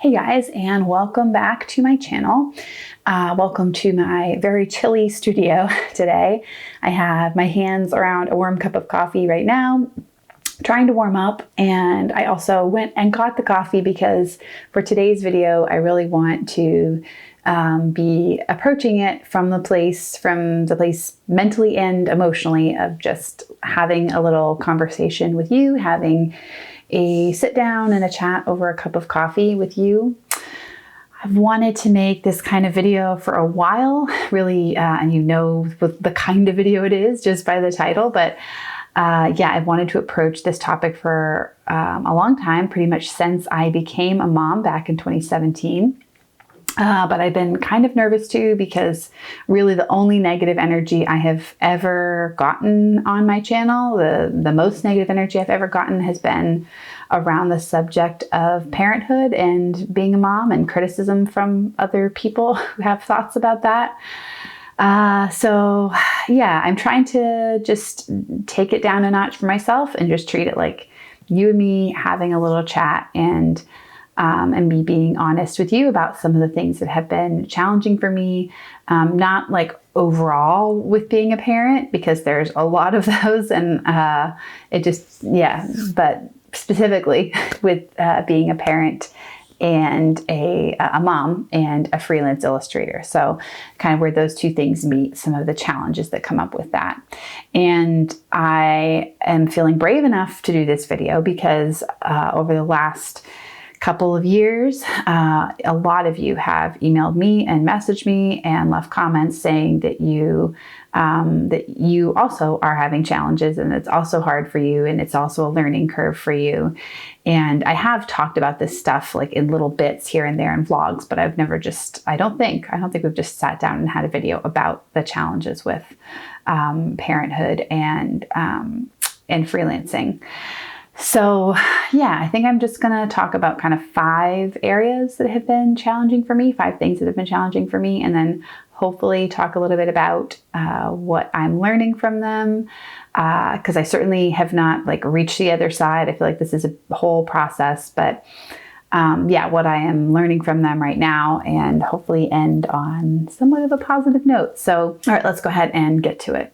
Hey guys, and welcome back to my channel. Welcome to my very chilly studio today. I have my hands around a warm cup of coffee right now, trying to warm up, and I also went and got the coffee because for today's video, I really want to be approaching it from the place mentally and emotionally of just having a little conversation with you, having a sit down and a chat over a cup of coffee with you. I've wanted to make this kind of video for a while, really, and you know the kind of video it is just by the title, but yeah, I've wanted to approach this topic for a long time, pretty much since I became a mom back in 2017. But I've been kind of nervous too, because really the only negative energy I have ever gotten on my channel, the most negative energy I've ever gotten has been around the subject of parenthood and being a mom, and criticism from other people who have thoughts about that. So yeah, I'm trying to just take it down a notch for myself and just treat it like you and me having a little chat, and me being honest with you about some of the things that have been challenging for me, not like overall with being a parent, because there's a lot of those, and it just, yeah, but specifically with being a parent and a mom and a freelance illustrator. So kind of where those two things meet, some of the challenges that come up with that. And I am feeling brave enough to do this video because over the last couple of years, a lot of you have emailed me and messaged me and left comments saying that you also are having challenges, and it's also hard for you, and it's also a learning curve for you. And I have talked about this stuff like in little bits here and there in vlogs, but I've never I don't think we've just sat down and had a video about the challenges with parenthood and freelancing. So yeah, I think I'm just going to talk about kind of 5 areas that have been challenging for me, 5 things that have been challenging for me, and then hopefully talk a little bit about what I'm learning from them, because I certainly have not like reached the other side. I feel like this is a whole process, but yeah, what I am learning from them right now, and hopefully end on somewhat of a positive note. So, all right, let's go ahead and get to it.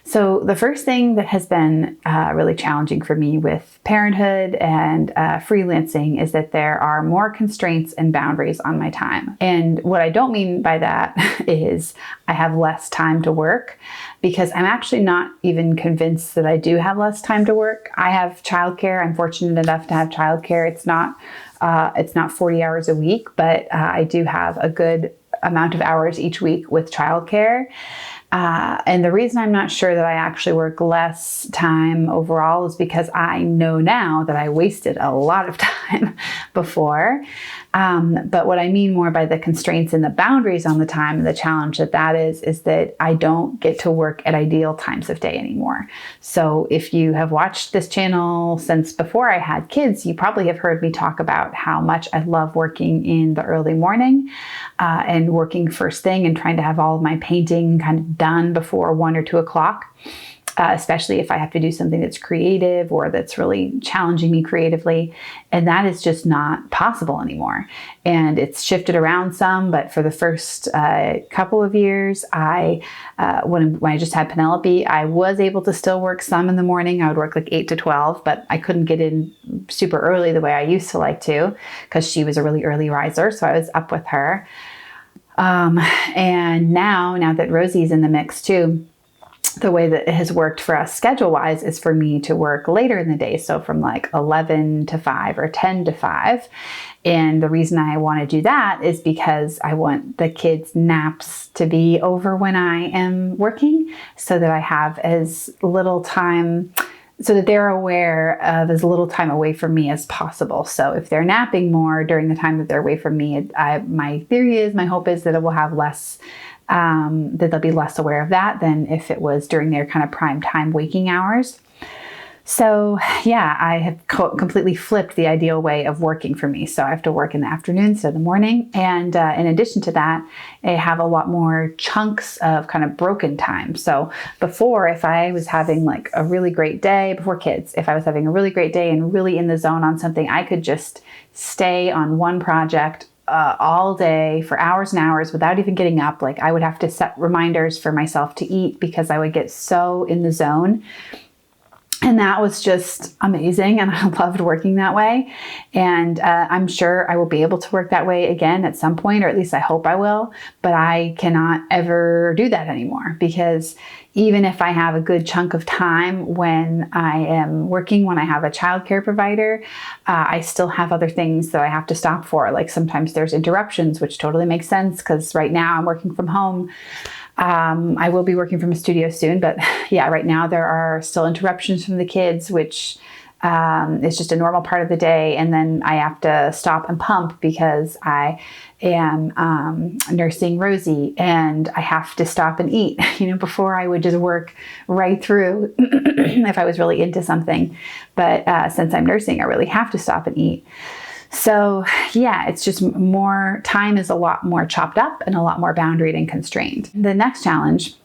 So the first thing that has been really challenging for me with parenthood and freelancing is that there are more constraints and boundaries on my time. And what I don't mean by that is I have less time to work, because I'm actually not even convinced that I do have less time to work. I have childcare. I'm fortunate enough to have childcare. It's not 40 hours a week, but I do have a good amount of hours each week with childcare. And the reason I'm not sure that I actually work less time overall is because I know now that I wasted a lot of time before. But what I mean more by the constraints and the boundaries on the time, and the challenge that is that I don't get to work at ideal times of day anymore. So if you have watched this channel since before I had kids, you probably have heard me talk about how much I love working in the early morning, and working first thing and trying to have all of my painting kind of done before 1 or 2 o'clock. Especially if I have to do something that's creative or that's really challenging me creatively. And that is just not possible anymore. And it's shifted around some, but for the first couple of years, when I just had Penelope, I was able to still work some in the morning. I would work like 8 to 12, but I couldn't get in super early the way I used to like to, because she was a really early riser. So I was up with her. And now that Rosie's in the mix too, the way that it has worked for us schedule-wise is for me to work later in the day. So from like 11 to 5 or 10 to 5. And the reason I want to do that is because I want the kids' naps to be over when I am working, so that I have as little time, so that they're aware of as little time away from me as possible. So if they're napping more during the time that they're away from me, my hope is that it will have less, that they'll be less aware of that than if it was during their kind of prime time waking hours. So yeah, I have completely flipped the ideal way of working for me. So I have to work in the afternoon instead of the morning. And in addition to that, I have a lot more chunks of kind of broken time. So before, if I was having like a really great day, before kids, if I was having a really great day and really in the zone on something, I could just stay on one project all day for hours and hours without even getting up. Like I would have to set reminders for myself to eat because I would get so in the zone. And that was just amazing. And I loved working that way. And I'm sure I will be able to work that way again at some point, or at least I hope I will. But I cannot ever do that anymore, because even if I have a good chunk of time when I am working, when I have a childcare provider, I still have other things that I have to stop for. Like sometimes there's interruptions, which totally makes sense because right now I'm working from home. I will be working from a studio soon, but yeah, right now there are still interruptions from the kids, which is just a normal part of the day. And then I have to stop and pump because I am nursing Rosie, and I have to stop and eat. Before I would just work right through if I was really into something. But since I'm nursing, I really have to stop and eat. So yeah, it's just more time is a lot more chopped up and a lot more boundaried and constrained. The next challenge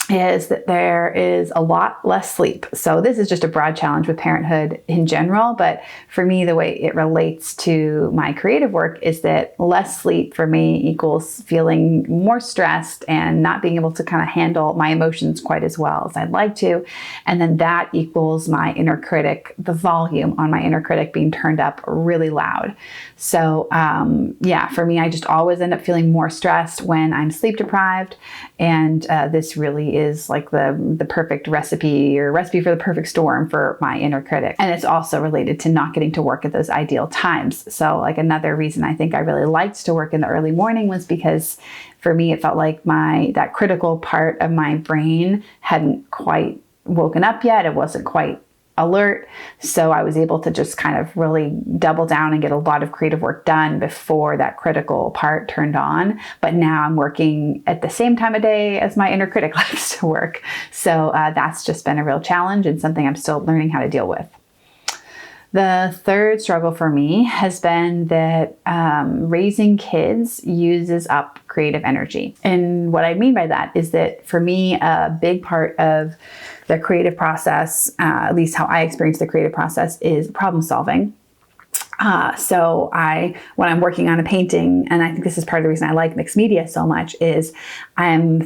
is that there is a lot less sleep. So this is just a broad challenge with parenthood in general, but for me, the way it relates to my creative work is that less sleep for me equals feeling more stressed and not being able to kind of handle my emotions quite as well as I'd like to. And then that equals my inner critic, the volume on my inner critic being turned up really loud. So yeah, for me, I just always end up feeling more stressed when I'm sleep deprived. And this really is like the perfect recipe for the perfect storm for my inner critic. And it's also related to not getting to work at those ideal times. So like another reason I think I really liked to work in the early morning was because for me, it felt like that critical part of my brain hadn't quite woken up yet. It wasn't quite alert. So I was able to just kind of really double down and get a lot of creative work done before that critical part turned on. But now I'm working at the same time of day as my inner critic likes to work. So that's just been a real challenge and something I'm still learning how to deal with. The third struggle for me has been that raising kids uses up creative energy. And what I mean by that is that for me, a big part of the creative process, at least how I experience the creative process, is problem solving. So when I'm working on a painting, and I think this is part of the reason I like mixed media so much, is I'm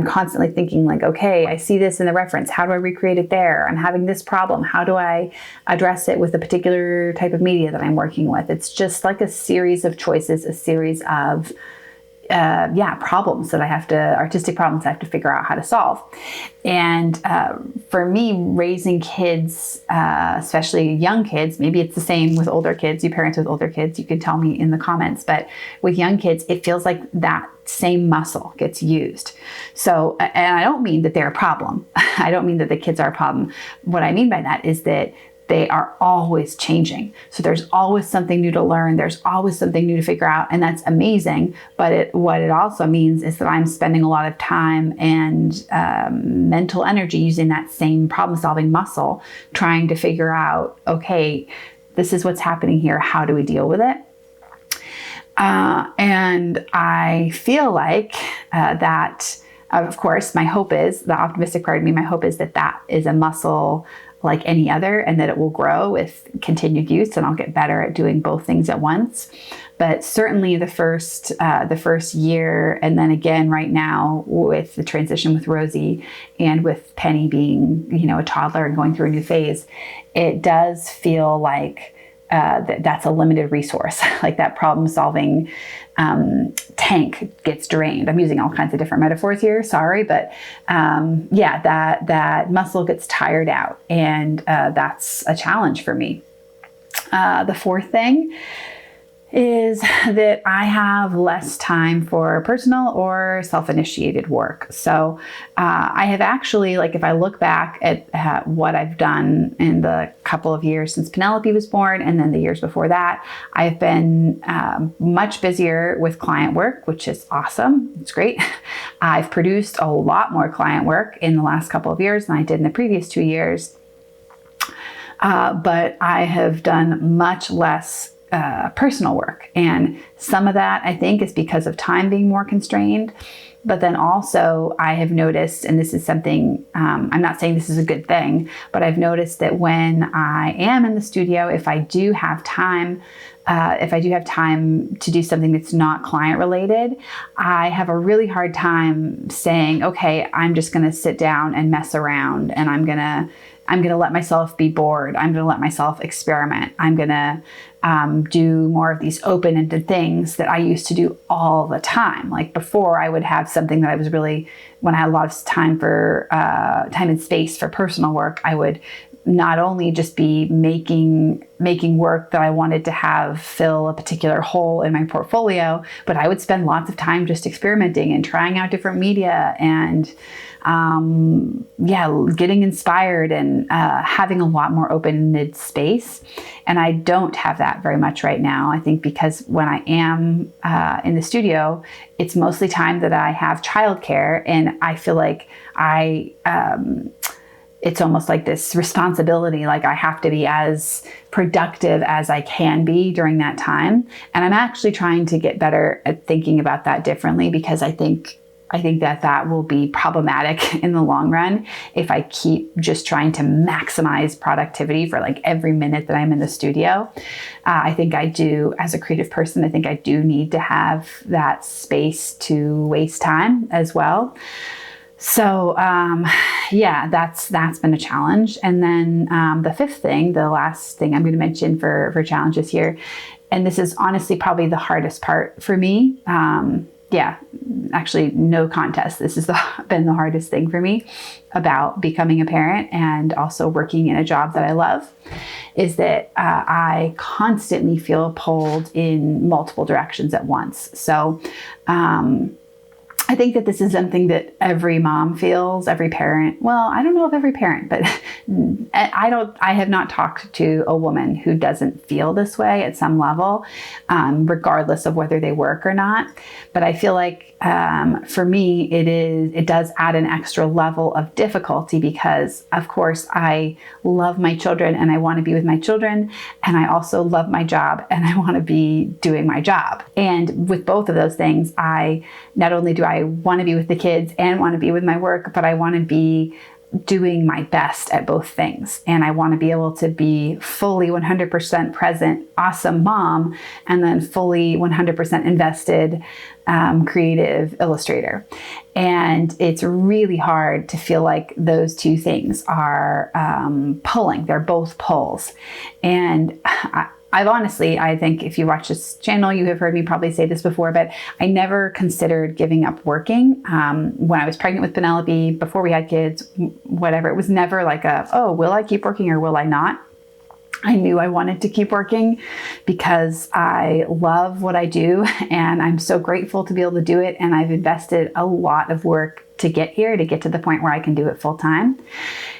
constantly thinking like, okay, I see this in the reference. How do I recreate it there? I'm having this problem. How do I address it with a particular type of media that I'm working with? It's just like a series of choices, a series of artistic problems I have to figure out how to solve. And for me, raising kids, especially young kids, maybe it's the same with older kids, you parents with older kids, you can tell me in the comments, but with young kids, it feels like that same muscle gets used. So, and I don't mean that they're a problem. I don't mean that the kids are a problem. What I mean by that is that they are always changing. So there's always something new to learn. There's always something new to figure out. And that's amazing. But what it also means is that I'm spending a lot of time and mental energy using that same problem solving muscle, trying to figure out, okay, this is what's happening here. How do we deal with it? And I feel like that, of course, my hope is, the optimistic part of me, my hope is that that is a muscle like any other, and that it will grow with continued use, and I'll get better at doing both things at once. But certainly the first year, and then again right now with the transition with Rosie and with Penny being, a toddler and going through a new phase, it does feel like that's a limited resource. Like that problem solving tank gets drained. I'm using all kinds of different metaphors here, sorry, but that muscle gets tired out, and that's a challenge for me. The fourth thing is that I have less time for personal or self-initiated work. So I have actually, like if I look back at what I've done in the couple of years since Penelope was born, and then the years before that, I've been much busier with client work, which is awesome. It's great. I've produced a lot more client work in the last couple of years than I did in the previous 2 years. but I have done much less personal work. And some of that, I think, is because of time being more constrained. But then also I have noticed, and this is something, I'm not saying this is a good thing, but I've noticed that when I am in the studio, if I do have time to do something that's not client related, I have a really hard time saying, okay, I'm just going to sit down and mess around, and I'm going to let myself be bored. I'm going to let myself experiment. I'm going to do more of these open-ended things that I used to do all the time. Like before, I would have something that I was really, when I had a lot of time and space for personal work, I would not only just be making work that I wanted to have fill a particular hole in my portfolio, but I would spend lots of time just experimenting and trying out different media and getting inspired and having a lot more open-ended space. And I don't have that very much right now. I think because when I am in the studio, it's mostly time that I have childcare, and I feel like it's almost like this responsibility, like I have to be as productive as I can be during that time. And I'm actually trying to get better at thinking about that differently, because I think that will be problematic in the long run if I keep just trying to maximize productivity for like every minute that I'm in the studio. I think I do, as a creative person, I think I do need to have that space to waste time as well. So, that's been a challenge. And then the fifth thing, the last thing I'm going to mention for challenges here, and this is honestly probably the hardest part for me. Actually, no contest. This has been the hardest thing for me about becoming a parent and also working in a job that I love, is that I constantly feel pulled in multiple directions at once. So, I think that this is something that every mom feels, every parent. Well, I don't know if every parent, but I have not talked to a woman who doesn't feel this way at some level, regardless of whether they work or not. But I feel like for me, it does add an extra level of difficulty, because of course I love my children and I want to be with my children. And I also love my job and I want to be doing my job. And with both of those things, not only do I want to be with the kids and want to be with my work, but I want to be doing my best at both things. And I want to be able to be fully 100% present, awesome mom, and then fully 100% invested, creative illustrator. And it's really hard to feel like those two things are pulling. They're both pulls. And I think if you watch this channel, you have heard me probably say this before, but I never considered giving up working. When I was pregnant with Penelope, before we had kids, whatever, it was never like will I keep working or will I not? I knew I wanted to keep working because I love what I do and I'm so grateful to be able to do it. And I've invested a lot of work to get here, to get to the point where I can do it full time.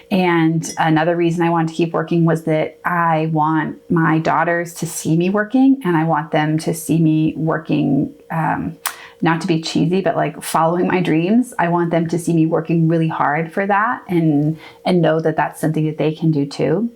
And another reason I wanted to keep working was that I want my daughters to see me working, and I want them to see me working, not to be cheesy, but like following my dreams. I want them to see me working really hard for that and know that that's something that they can do too.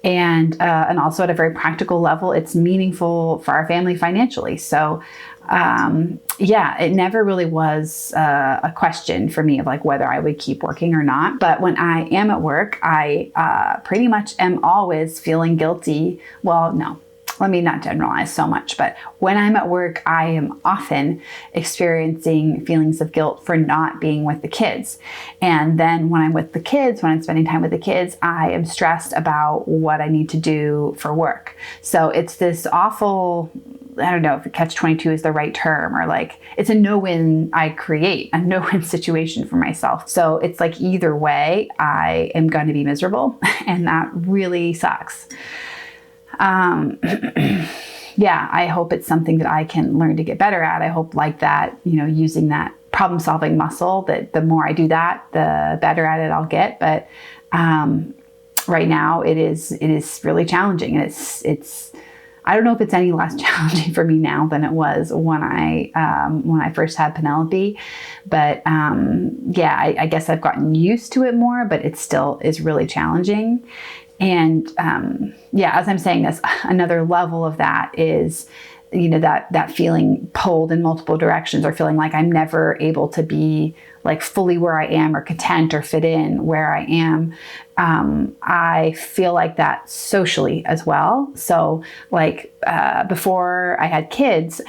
And also at a very practical level, it's meaningful for our family financially. So, it never really was a question for me of like whether I would keep working or not. But when I am at work, I pretty much am always feeling guilty. Well, no, let me not generalize so much, but when I'm at work, I am often experiencing feelings of guilt for not being with the kids. And then when I'm with the kids, when I'm spending time with the kids, I am stressed about what I need to do for work. So it's this awful, I don't know if catch-22 is the right term, or like it's a no-win. I create a no-win situation for myself. So it's like either way, I am going to be miserable, and that really sucks. I hope it's something that I can learn to get better at. I hope like that, using that problem solving muscle, that the more I do that, the better at it I'll get. But, right now it is really challenging. And it's, I don't know if it's any less challenging for me now than it was when I first had Penelope, but, I guess I've gotten used to it more, but it still is really challenging. And yeah, as I'm saying this, another level of that is, that feeling pulled in multiple directions, or feeling like I'm never able to be like fully where I am, or content, or fit in where I am. I feel like that socially as well. So like before I had kids,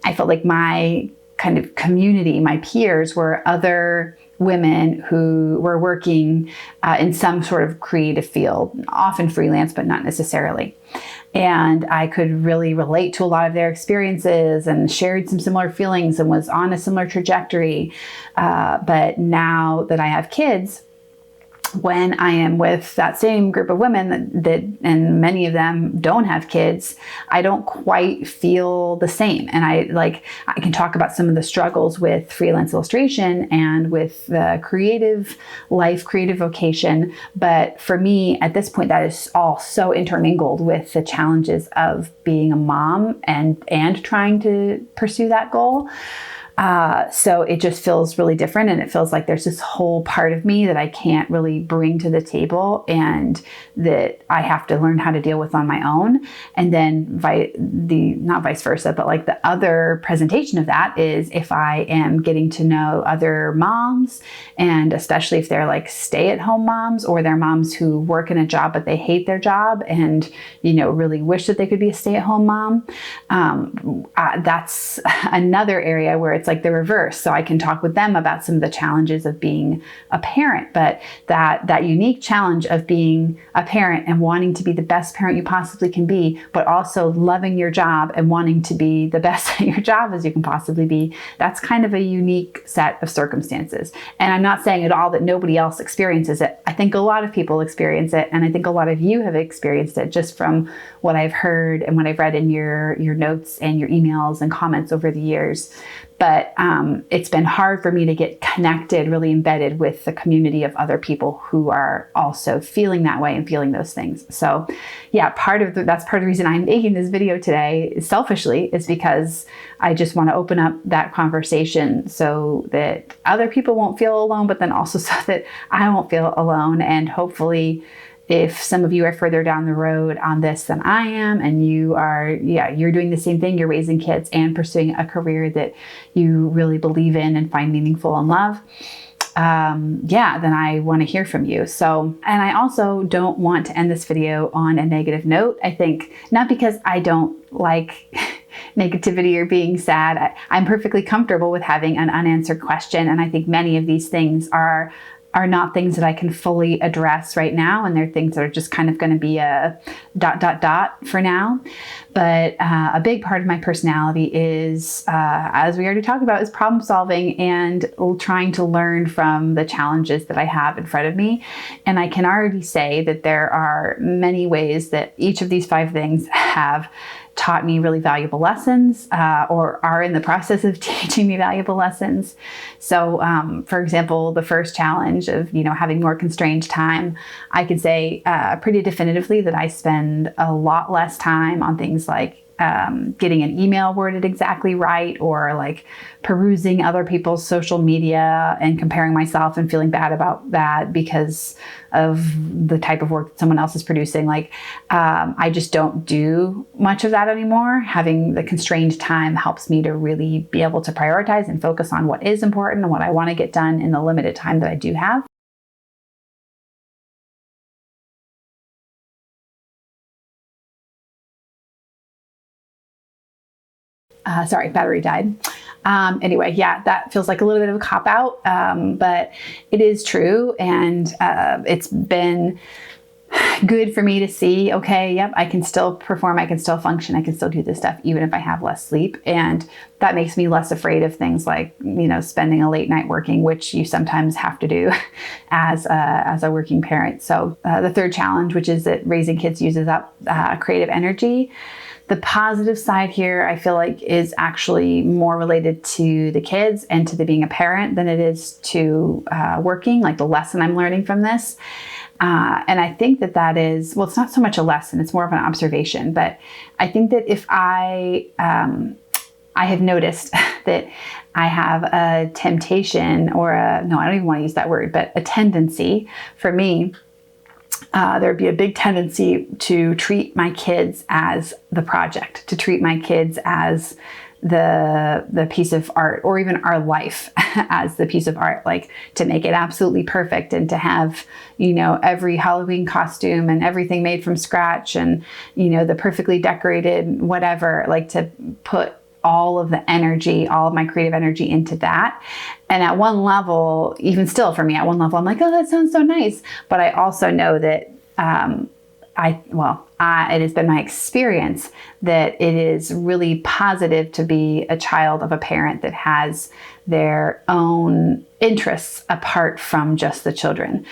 I felt like my kind of community, my peers, were other women who were working in some sort of creative field, often freelance, but not necessarily. And I could really relate to a lot of their experiences and shared some similar feelings and was on a similar trajectory. But now that I have kids, when I am with that same group of women that and many of them don't have kids, I don't quite feel the same. And I can talk about some of the struggles with freelance illustration and with the creative life, creative vocation. But for me, at this point, that is all so intermingled with the challenges of being a mom and trying to pursue that goal. So it just feels really different, and it feels like there's this whole part of me that I can't really bring to the table, and that I have to learn how to deal with on my own. And then not vice versa, but like the other presentation of that is if I am getting to know other moms, and especially if they're like stay-at-home moms, or they're moms who work in a job but they hate their job and really wish that they could be a stay-at-home mom. That's another area where it's like the reverse. So I can talk with them about some of the challenges of being a parent, but that unique challenge of being a parent and wanting to be the best parent you possibly can be, but also loving your job and wanting to be the best at your job as you can possibly be. That's kind of a unique set of circumstances. And I'm not saying at all that nobody else experiences it. I think a lot of people experience it, and I think a lot of you have experienced it just from what I've heard and what I've read in your notes and your emails and comments over the years. But it's been hard for me to get connected, really embedded with the community of other people who are also feeling that way and feeling those things. So yeah, that's part of the reason I'm making this video today, selfishly, is because I just want to open up that conversation so that other people won't feel alone, but then also so that I won't feel alone. And hopefully, if some of you are further down the road on this than I am, and you're doing the same thing, you're raising kids and pursuing a career that you really believe in and find meaningful and love, then I want to hear from you. So, and I also don't want to end this video on a negative note. I think not because I don't like negativity or being sad. I'm perfectly comfortable with having an unanswered question. And I think many of these things are not things that I can fully address right now. And they're things that are just kind of going to be a ... for now. But a big part of my personality is, as we already talked about, is problem solving and trying to learn from the challenges that I have in front of me. And I can already say that there are many ways that each of these 5 things have taught me really valuable lessons, or are in the process of teaching me valuable lessons. So, for example, the first challenge of, having more constrained time, I could say pretty definitively that I spend a lot less time on things like getting an email worded exactly right, or like perusing other people's social media and comparing myself and feeling bad about that because of the type of work that someone else is producing. Like, I just don't do much of that anymore. Having the constrained time helps me to really be able to prioritize and focus on what is important and what I want to get done in the limited time that I do have. Sorry, battery died. Anyway, yeah, that feels like a little bit of a cop-out, but it is true. And it's been good for me to see, okay, yep, I can still perform, I can still function, I can still do this stuff, even if I have less sleep. And that makes me less afraid of things like, spending a late night working, which you sometimes have to do as a working parent. So the third challenge, which is that raising kids uses up creative energy. The positive side here, I feel like, is actually more related to the kids and to the being a parent than it is to working, like the lesson I'm learning from this. And I think that is, well, it's not so much a lesson, it's more of an observation. But I think that if I have noticed that I have a temptation, or I don't even want to use that word, but a tendency for me there'd be a big tendency to treat my kids as the project, to treat my kids as the piece of art, or even our life as the piece of art, like to make it absolutely perfect and to have, every Halloween costume and everything made from scratch and, the perfectly decorated whatever, like to put all of the energy, all of my creative energy into that. And at one level, even still for me, at one level, I'm like, oh, that sounds so nice. But I also know that it has been my experience that it is really positive to be a child of a parent that has their own interests apart from just the children.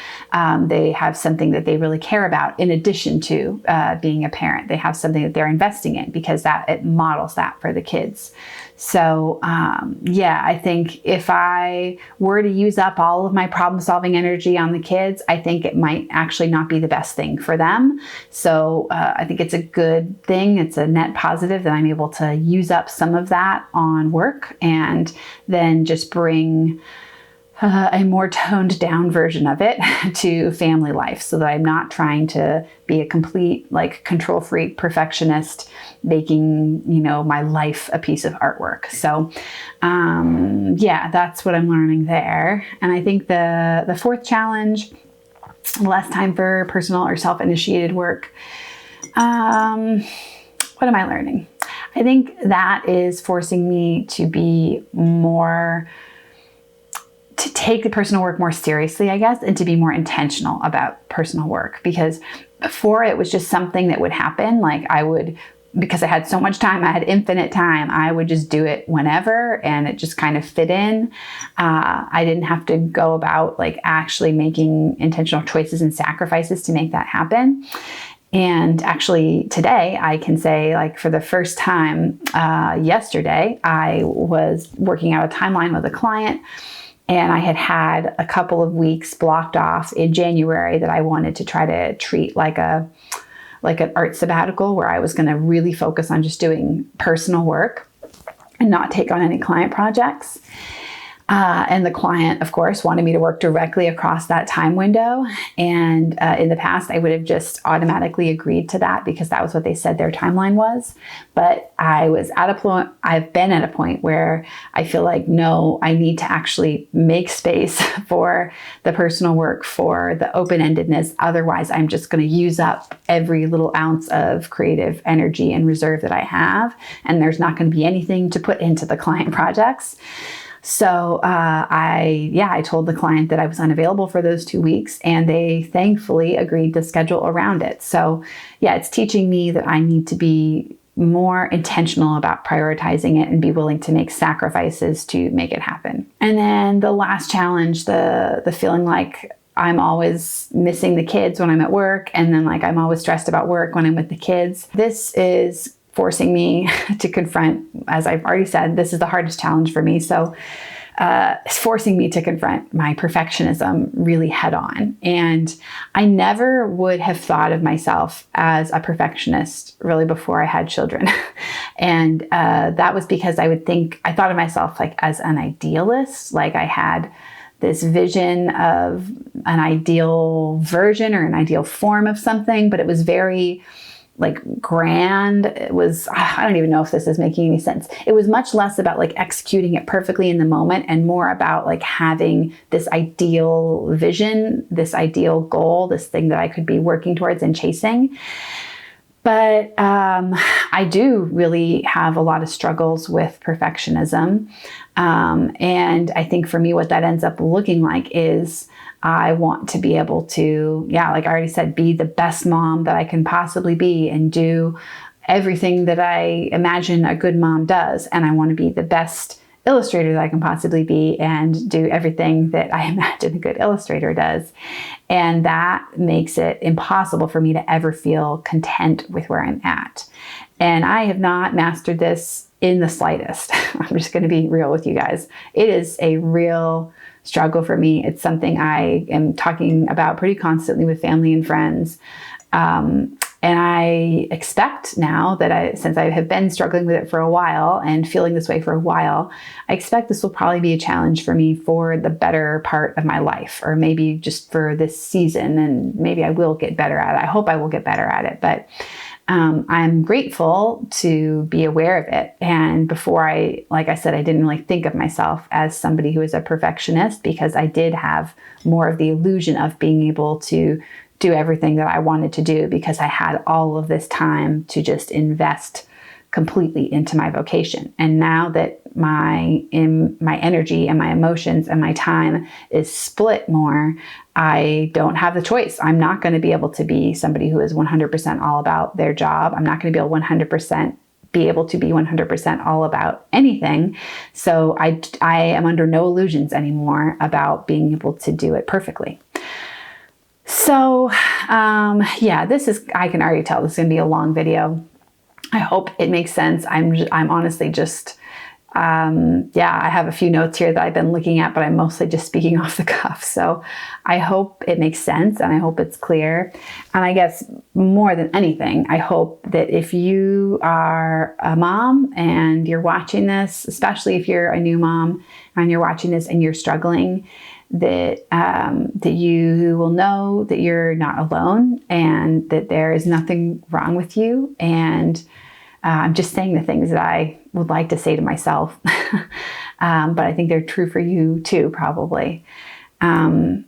They have something that they really care about in addition to being a parent. They have something that they're investing in because it models that for the kids. So I think if I were to use up all of my problem solving energy on the kids, I think it might actually not be the best thing for them. So I think it's a good thing. It's a net positive that I'm able to use up some of that on work and then just bring a more toned down version of it to family life, so that I'm not trying to be a complete control freak perfectionist, making, my life a piece of artwork. So that's what I'm learning there. And I think the fourth challenge, less time for personal or self-initiated work. What am I learning? I think that is forcing me to be to take the personal work more seriously, I guess, and to be more intentional about personal work. Because before it was just something that would happen. Because I had so much time, I had infinite time, I would just do it whenever and it just kind of fit in. I didn't have to go about actually making intentional choices and sacrifices to make that happen. And actually today I can say, for the first time yesterday, I was working out a timeline with a client. And I had a couple of weeks blocked off in January that I wanted to try to treat like an art sabbatical, where I was going to really focus on just doing personal work and not take on any client projects. And the client, of course, wanted me to work directly across that time window. And in the past, I would have just automatically agreed to that because that was what they said their timeline was. But I've been at a point where I feel like, no, I need to actually make space for the personal work, for the open-endedness. Otherwise, I'm just going to use up every little ounce of creative energy and reserve that I have. And there's not going to be anything to put into the client projects. So I told the client that I was unavailable for those 2 weeks, and they thankfully agreed to schedule around it. So it's teaching me that I need to be more intentional about prioritizing it and be willing to make sacrifices to make it happen. And then the last challenge, the feeling like I'm always missing the kids when I'm at work, and then I'm always stressed about work when I'm with the kids. This is forcing me to confront, as I've already said, this is the hardest challenge for me. So it's forcing me to confront my perfectionism really head on. And I never would have thought of myself as a perfectionist really before I had children. And that was because I thought of myself as an idealist. I had this vision of an ideal version or an ideal form of something, but it was very grand. It was, I don't even know if this is making any sense. It was much less about executing it perfectly in the moment and more about having this ideal vision, this ideal goal, this thing that I could be working towards and chasing. But I do really have a lot of struggles with perfectionism. And I think for me, what that ends up looking like is I want to be able to, like I already said, be the best mom that I can possibly be and do everything that I imagine a good mom does. And I want to be the best illustrator that I can possibly be and do everything that I imagine a good illustrator does. And that makes it impossible for me to ever feel content with where I'm at. And I have not mastered this in the slightest. I'm just going to be real with you guys. It is a real struggle for me. It's something I am talking about pretty constantly with family and friends. And And I expect now that since I have been struggling with it for a while and feeling this way for a while, I expect this will probably be a challenge for me for the better part of my life, or maybe just for this season, and maybe I will get better at it. I hope I will get better at it, but I'm grateful to be aware of it. And before like I said, I didn't really think of myself as somebody who is a perfectionist, because I did have more of the illusion of being able to do everything that I wanted to do, because I had all of this time to just invest completely into my vocation. And now that my energy and my emotions and my time is split more, I don't have the choice. I'm not going to be able to be somebody who is 100% all about their job. I'm not going to be able to be 100% all about anything. So I am under no illusions anymore about being able to do it perfectly. So, yeah, I can already tell this is going to be a long video. I hope it makes sense. I'm honestly just, I have a few notes here that I've been looking at, but I'm mostly just speaking off the cuff. So I hope it makes sense, and I hope it's clear. And I guess more than anything, I hope that if you are a mom and you're watching this, especially if you're a new mom and you're watching this and you're struggling, that you will know that you're not alone, and that there is nothing wrong with you. And I'm just saying the things that I would like to say to myself, but I think they're true for you too, probably. And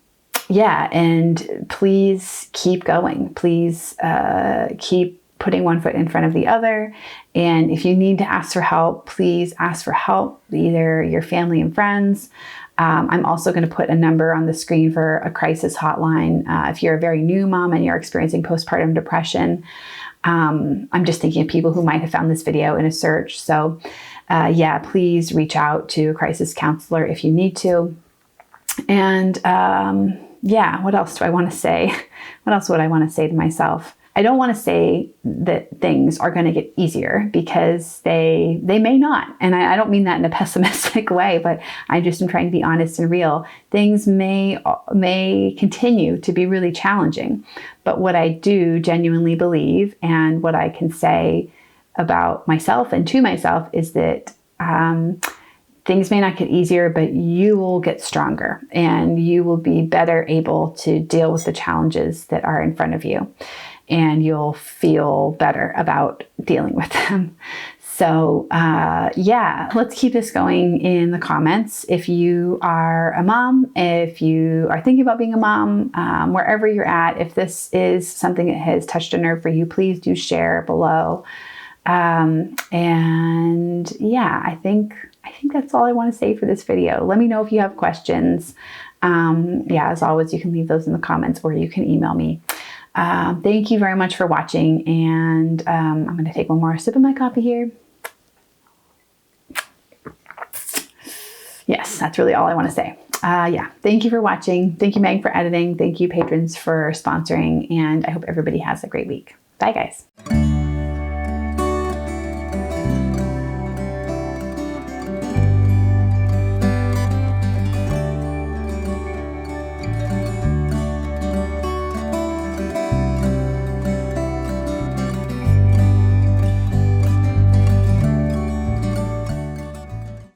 please keep going. Please keep putting one foot in front of the other. And if you need to ask for help, please ask for help, either your family and friends. I'm also going to put a number on the screen for a crisis hotline. If you're a very new mom and you're experiencing postpartum depression, I'm just thinking of people who might have found this video in a search. So please reach out to a crisis counselor if you need to. And what else do I want to say? What else would I want to say to myself? I don't want to say that things are going to get easier, because they may not. And I don't mean that in a pessimistic way, but I just am trying to be honest and real. Things may continue to be really challenging. But what I do genuinely believe, and what I can say about myself and to myself, is that things may not get easier, but you will get stronger, and you will be better able to deal with the challenges that are in front of you. And you'll feel better about dealing with them. So let's keep this going in the comments. If you are a mom, if you are thinking about being a mom, wherever you're at, if this is something that has touched a nerve for you, please do share below. I think that's all I want to say for this video. Let me know if you have questions. As always, you can leave those in the comments, or you can email me. Thank you very much for watching, and I'm going to take one more sip of my coffee here. Yes, that's really all I want to say. Thank you for watching. Thank you, Meg, for editing. Thank you, patrons, for sponsoring, and I hope everybody has a great week. Bye, guys.